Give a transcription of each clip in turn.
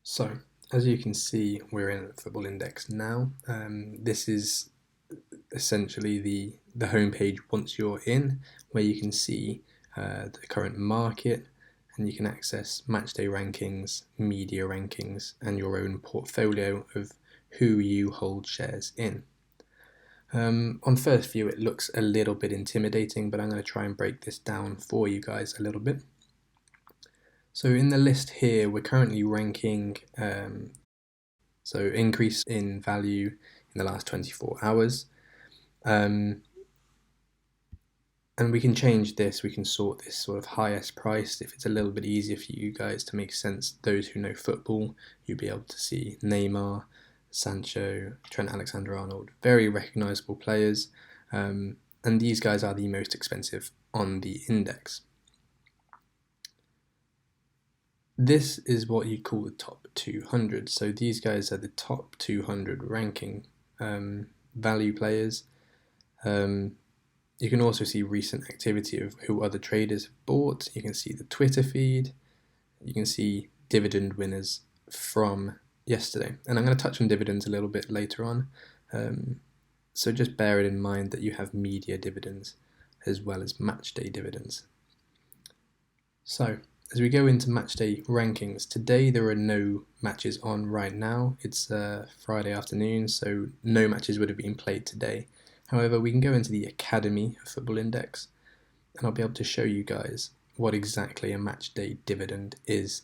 So, as you can see, we're in Football Index now. This is essentially the homepage once you're in, where you can see the current market, and you can access matchday rankings, media rankings, and your own portfolio of who you hold shares in. On first view, it looks a little bit intimidating, but I'm going to try and break this down for you guys a little bit. So in the list here, we're currently ranking, so increase in value in the last 24 hours. And we can change this, we can sort this sort of highest price if it's a little bit easier for you guys to make sense. Those who know football, you'll be able to see Neymar, Sancho, Trent Alexander-Arnold, very recognisable players. And these guys are the most expensive on the index. This is what you call the top 200. So these guys are the top 200 ranking value players. You can also see recent activity of who other traders have bought. You can see the Twitter feed. You can see dividend winners from yesterday. And I'm going to touch on dividends a little bit later on. So just bear it in mind that you have media dividends as well as matchday dividends. So as we go into matchday rankings, today there are no matches on right now. It's Friday afternoon, so no matches would have been played today. However, we can go into the Academy of Football Index, and I'll be able to show you guys what exactly a matchday dividend is.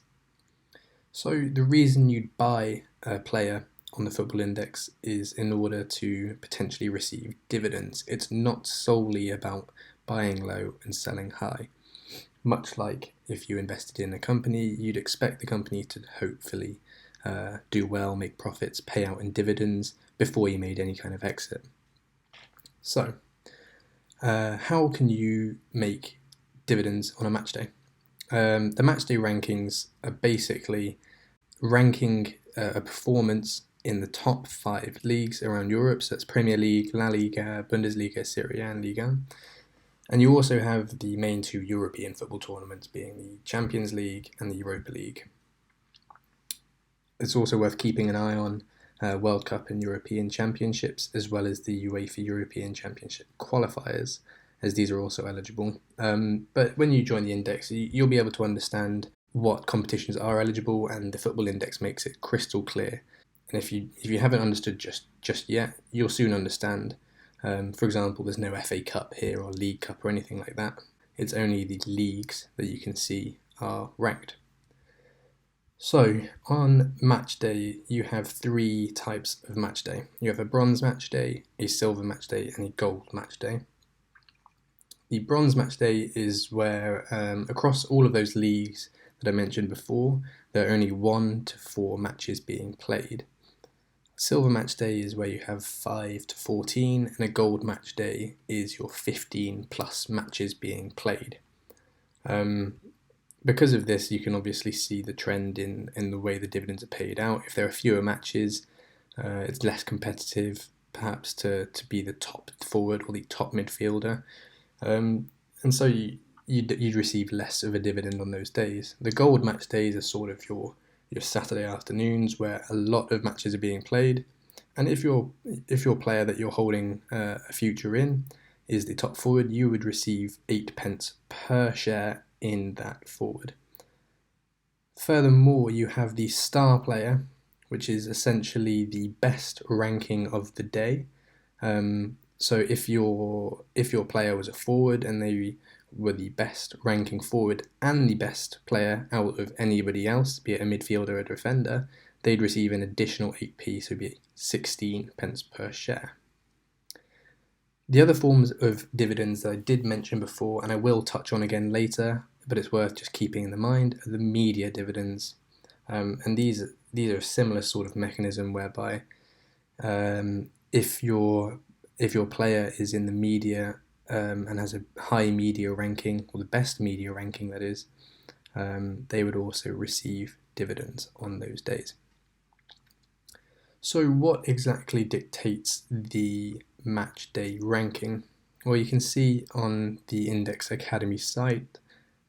So the reason you'd buy a player on the Football Index is in order to potentially receive dividends. It's not solely about buying low and selling high. Much like if you invested in a company, you'd expect the company to hopefully do well, make profits, pay out in dividends before you made any kind of exit. So, how can you make dividends on a match day? The matchday rankings are basically ranking a performance in the top 5 leagues around Europe. So that's Premier League, La Liga, Bundesliga, Serie A, and Liga. And you also have the main 2 European football tournaments, being the Champions League and the Europa League. It's also worth keeping an eye on World Cup and European Championships, as well as the UEFA European Championship qualifiers, as these are also eligible. But when you join the index, you'll be able to understand what competitions are eligible, and the Football Index makes it crystal clear. And if you haven't understood just yet, you'll soon understand. For example, there's no FA Cup here or League Cup or anything like that. It's only the leagues that you can see are ranked. So on match day, you have 3 types of match day. You have a bronze match day, a silver match day, and a gold match day. The bronze match day is where across all of those leagues that I mentioned before, there are only 1 to 4 matches being played. Silver match day is where you have 5 to 14, and a gold match day is your 15 plus matches being played. Because of this, you can obviously see the trend in the way the dividends are paid out. If there are fewer matches, it's less competitive, perhaps, to be the top forward or the top midfielder. And so you'd receive less of a dividend on those days. The gold match days are sort of your Saturday afternoons, where a lot of matches are being played. And if your player that you're holding a future in is the top forward, you would receive 8 pence per share in that forward. Furthermore, you have the star player, which is essentially the best ranking of the day. So if your player was a forward and they were the best ranking forward and the best player out of anybody else, be it a midfielder or a defender, they'd receive an additional 8p, so it'd be 16 pence per share. The other forms of dividends that I did mention before, and I will touch on again later, but it's worth just keeping in the mind, are the media dividends. And these are a similar sort of mechanism whereby if your player is in the media and has a high media ranking, or the best media ranking that is, they would also receive dividends on those days. So what exactly dictates the match day ranking? Well, you can see on the Index Academy site,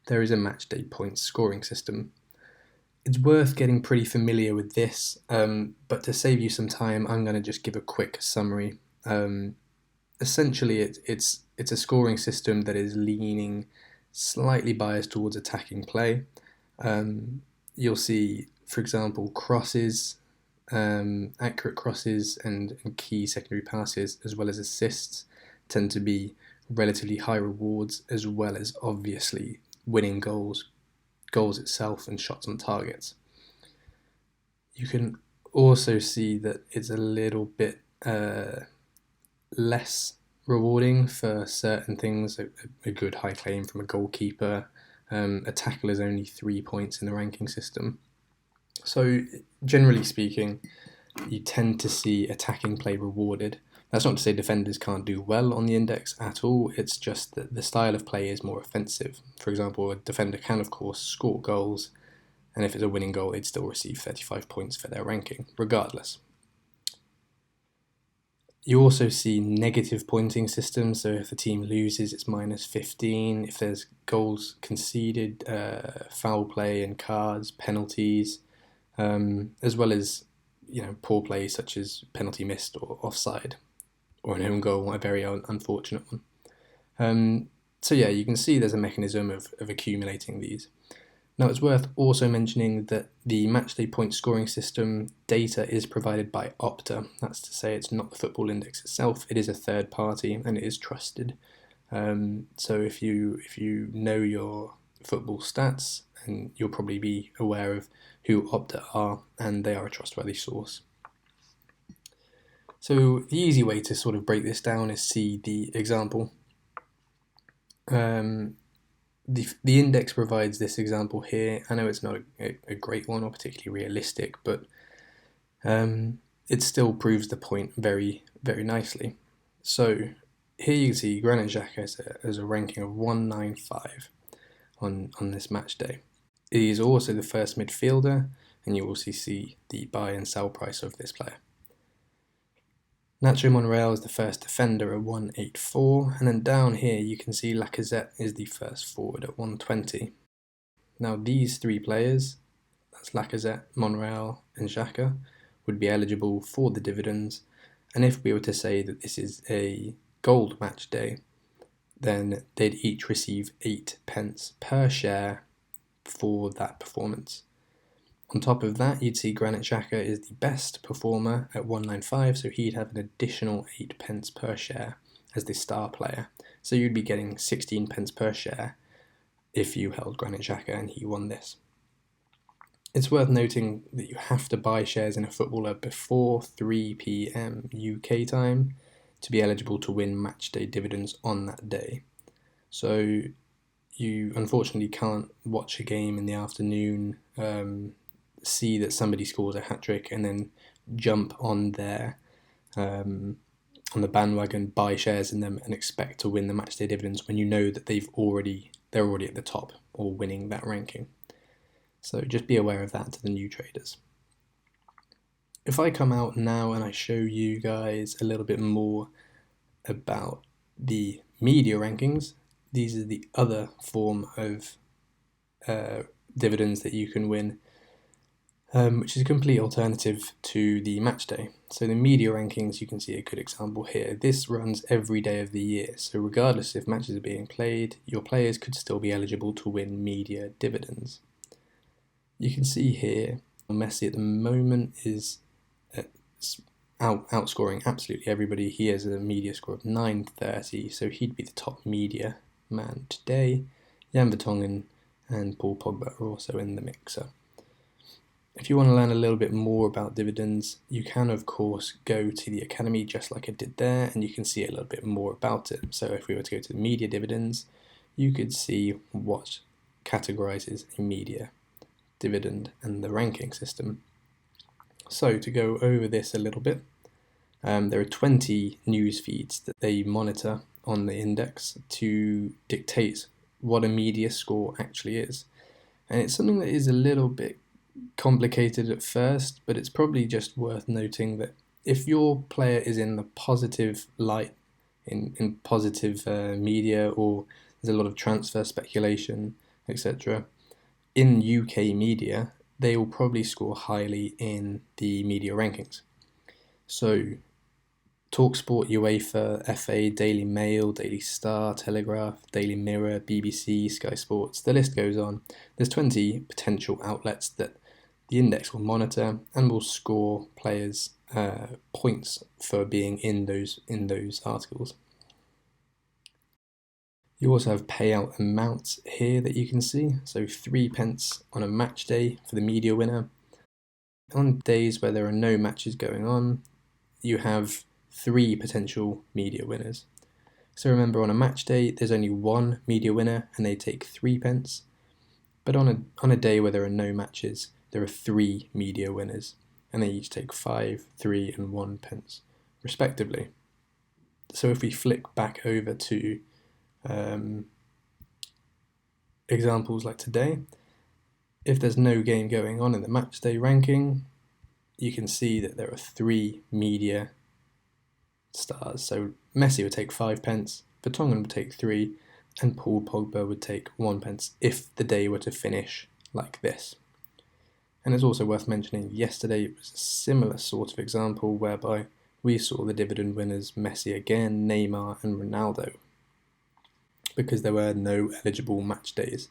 there is a match day points scoring system. It's worth getting pretty familiar with this, but to save you some time, I'm going to just give a quick summary. Essentially, it's a scoring system that is leaning slightly biased towards attacking play. You'll see, for example, crosses, accurate crosses, and key secondary passes, as well as assists, tend to be relatively high rewards, as well as obviously winning goals, goals itself, and shots on targets. You can also see that it's a little bit less rewarding for certain things. A good high claim from a goalkeeper. A tackle is only 3 points in the ranking system. So, generally speaking, you tend to see attacking play rewarded. That's not to say defenders can't do well on the index at all, it's just that the style of play is more offensive. For example, a defender can, of course, score goals, and if it's a winning goal, they'd still receive 35 points for their ranking, regardless. You also see negative pointing systems, so if a team loses, it's minus 15. If there's goals conceded, foul play and cards, penalties, as well as poor play such as penalty missed or offside, or an own goal, a very unfortunate one. So yeah, you can see there's a mechanism of accumulating these. Now it's worth also mentioning that the Matchday point scoring system data is provided by Opta. That's to say it's not the football index itself, it is a third party and it is trusted. So if you know your football stats, and you'll probably be aware of who Opta are, and they are a trustworthy source. So the easy way to sort of break this down is see the example. The index provides this example here. I know it's not a great one or particularly realistic, but it still proves the point very, very nicely. So here you can see Granit Xhaka has a ranking of 195 on this match day. He is also the first midfielder, and you also see the buy and sell price of this player. Nacho Monreal is the first defender at 184, and then down here you can see Lacazette is the first forward at 120. Now these three players, that's Lacazette, Monreal and Xhaka, would be eligible for the dividends, and if we were to say that this is a gold match day, then they'd each receive 8 pence per share for that performance. On top of that, you'd see Granit Xhaka is the best performer at 195, so he'd have an additional 8 pence per share as the star player. So you'd be getting 16 pence per share if you held Granit Xhaka and he won this. It's worth noting that you have to buy shares in a footballer before 3 p.m. UK time to be eligible to win matchday dividends on that day. So you unfortunately can't watch a game in the afternoon, see that somebody scores a hat-trick and then jump on their on the bandwagon, buy shares in them and expect to win the matchday dividends when you know that they're already at the top or winning that ranking. So just be aware of that to the new traders. If I come out now and I show you guys a little bit more about the media rankings, these are the other form of dividends that you can win, which is a complete alternative to the match day. So the media rankings, you can see a good example here. This runs every day of the year, so regardless if matches are being played, your players could still be eligible to win media dividends. You can see here, Messi at the moment is outscoring absolutely everybody. He has a media score of 930, so he'd be the top media man today. Jan Vertonghen and Paul Pogba are also in the mixer. If you want to learn a little bit more about dividends, you can of course go to the Academy just like I did there, and you can see a little bit more about it. So if we were to go to the media dividends, you could see what categorizes a media dividend and the ranking system. So to go over this a little bit, there are 20 news feeds that they monitor on the index to dictate what a media score actually is. And it's something that is a little bit complicated at first, but it's probably just worth noting that if your player is in the positive light, in positive media, or there's a lot of transfer speculation, etc., in UK media, they will probably score highly in the media rankings. So TalkSport, UEFA, FA, Daily Mail, Daily Star, Telegraph, Daily Mirror, BBC, Sky Sports, the list goes on. There's 20 potential outlets that the index will monitor and will score players points for being in those articles. You also have payout amounts here that you can see. So 3p on a match day for the media winner. On days where there are no matches going on, you have 3 potential media winners. So remember, on a match day, there's only one media winner and they take 3p. But on a day where there are no matches, there are 3 media winners and they each take 5, 3 and 1p respectively. So if we flick back over to examples like today, if there's no game going on in the matchday ranking, you can see that there are 3 media stars. So Messi would take 5p, Vertonghen would take 3, and Paul Pogba would take 1p if the day were to finish like this. And it's also worth mentioning, yesterday it was a similar sort of example whereby we saw the dividend winners Messi again, Neymar and Ronaldo, because there were no eligible match days